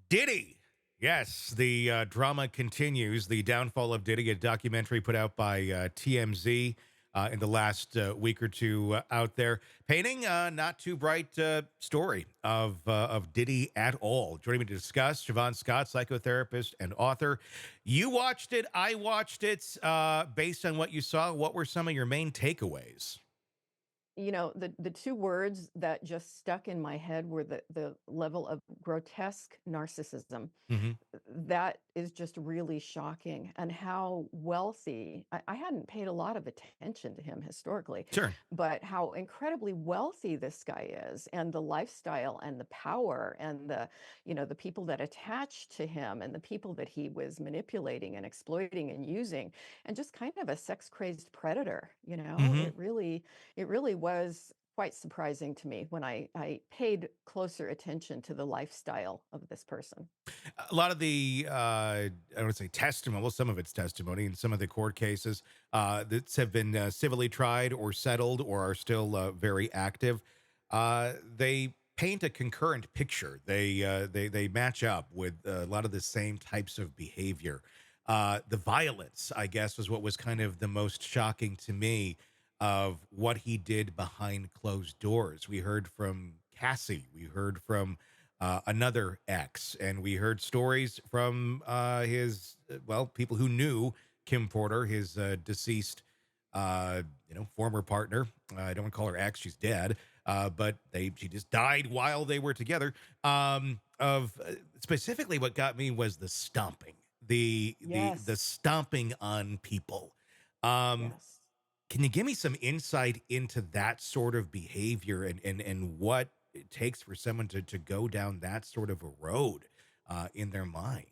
Diddy. Yes, the drama continues. The downfall of Diddy, a documentary put out by TMZ in the last week or two out there, painting a not too bright story of Diddy at all. Joining me to discuss, Shavaun Scott, psychotherapist and author. You watched it. I watched it. Based on what you saw, what were some of your main takeaways? The two words that just stuck in my head were the level of grotesque narcissism. Hmm. That is just really shocking, and how wealthy. I hadn't paid a lot of attention to him historically, Sure. but how incredibly wealthy this guy is, and the lifestyle and the power and the people that attached to him and the people that he was manipulating and exploiting and using, and just kind of a sex crazed predator. Hmm. It really was quite surprising to me when I paid closer attention to the lifestyle of this person. A lot of the I don't want to say testimony, well, some of it's testimony, and some of the court cases that have been civilly tried or settled or are still very active. They paint a concurrent picture. They match up with a lot of the same types of behavior. The violence, I guess, was what was kind of the most shocking to me of what he did behind closed doors. We heard from Cassie. We heard from another ex, and we heard stories from his well, people who knew Kim Porter, his deceased, former partner. I don't want to call her ex; she's dead. But she just died while they were together. Of Specifically, what got me was the stomping, the Yes, stomping on people. Um, yes. can you give me some insight into that sort of behavior and what it takes for someone to go down that sort of a road in their mind?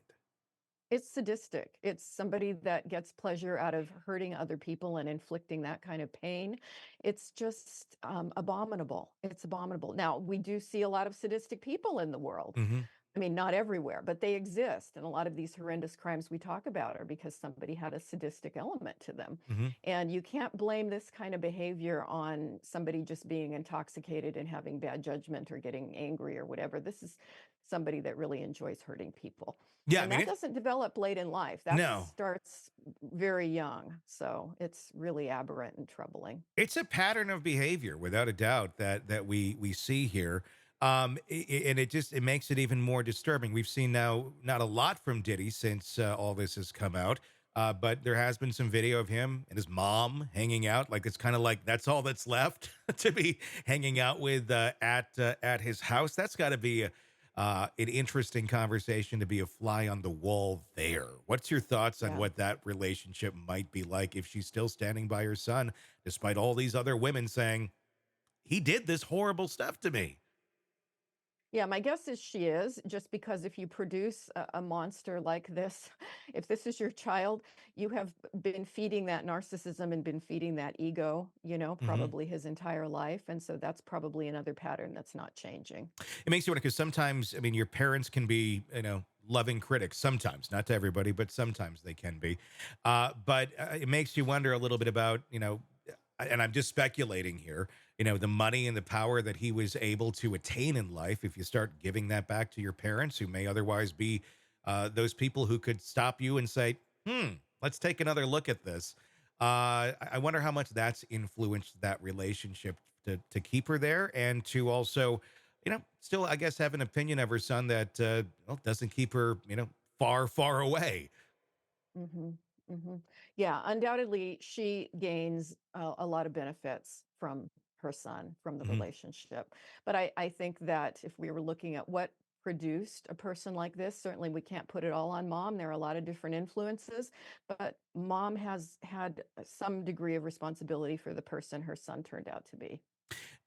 It's sadistic. It's somebody that gets pleasure out of hurting other people and inflicting that kind of pain. It's just abominable. It's abominable. Now, we do see a lot of sadistic people in the world. Hmm. I mean, not everywhere, but they exist. And a lot of these horrendous crimes we talk about are because somebody had a sadistic element to them. Hmm. And you can't blame this kind of behavior on somebody just being intoxicated and having bad judgment or getting angry or whatever. This is somebody that really enjoys hurting people. Yeah, I And mean that it. doesn't develop late in life. That No, starts very young. So it's really aberrant and troubling. it's a pattern of behavior, without a doubt, that we see here. And it makes it even more disturbing. We've seen now not a lot from Diddy since all this has come out. But there has been some video of him and his mom hanging out. Like it's kind of like that's all that's left to be hanging out with at his house. That's got to be an interesting conversation to be a fly on the wall there. What's your thoughts on Yeah. what that relationship might be like if she's still standing by her son, despite all these other women saying, he did this horrible stuff to me? Yeah, my guess is she is, just because if you produce a monster like this, if this is your child, you have been feeding that narcissism and been feeding that ego, Hmm. probably his entire life. And so that's probably another pattern that's not changing. It makes you wonder because sometimes, I mean, your parents can be, loving critics. Sometimes, not to everybody, but sometimes they can be. But it makes you wonder a little bit about, and I'm just speculating here, the money and the power that he was able to attain in life. If you start giving that back to your parents, who may otherwise be those people who could stop you and say, let's take another look at this. I wonder how much that's influenced that relationship to keep her there and to also, still, I guess, have an opinion of her son that doesn't keep her, far, far away. hmm hmm Yeah, undoubtedly, she gains a lot of benefits from her son, from the Mhm. relationship. But I think that if we were looking at what produced a person like this, certainly we can't put it all on mom. There are a lot of different influences, but mom has had some degree of responsibility for the person her son turned out to be.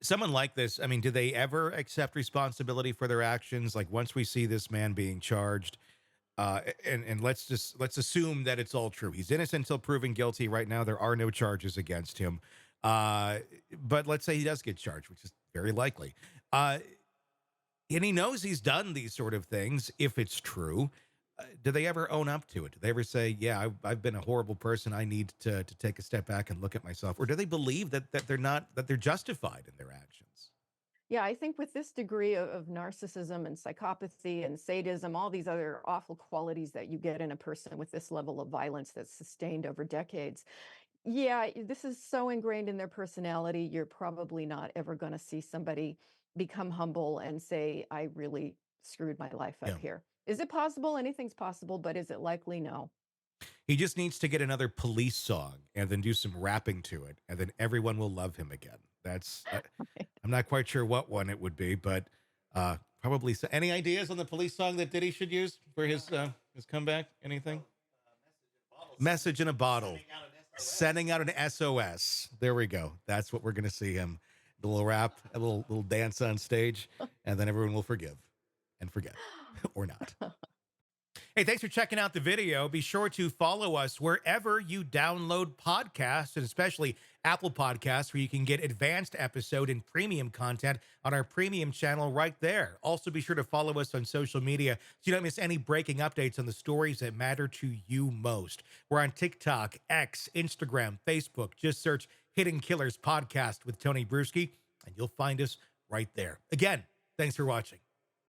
Someone like this, I mean, do they ever accept responsibility for their actions? Like once we see this man being charged, and let's assume that it's all true. He's innocent until proven guilty. Right now, there are no charges against him. But let's say he does get charged, which is very likely. Uh, and he knows he's done these sort of things. If it's true, do they ever own up to it? Do they ever say, "Yeah, I've been a horrible person. I need to take a step back and look at myself," or do they believe that they're not that they're justified in their actions? Yeah, I think with this degree of narcissism and psychopathy and sadism, all these other awful qualities that you get in a person with this level of violence that's sustained over decades, yeah, this is so ingrained in their personality. You're probably not ever going to see somebody become humble and say, I really screwed my life up Yeah. here. Is it possible? Anything's possible, but is it likely? No. He just needs to get another Police song and then do some rapping to it, and then everyone will love him again. That's I'm not quite sure what one it would be, but probably so. Any ideas on the Police song that Diddy should use for his comeback? Anything? Message in a bottle. Sending out an SOS. There we go. That's what we're going to see him. The little rap, a little dance on stage, and then everyone will forgive and forget or not. Hey, thanks for checking out the video. Be sure to follow us wherever you download podcasts, and especially Apple Podcasts, where you can get advanced episode and premium content on our premium channel right there. Also, be sure to follow us on social media so you don't miss any breaking updates on the stories that matter to you most. We're on TikTok, X, Instagram, Facebook. Just search Hidden Killers Podcast with Tony Brueski, and you'll find us right there. Again, thanks for watching.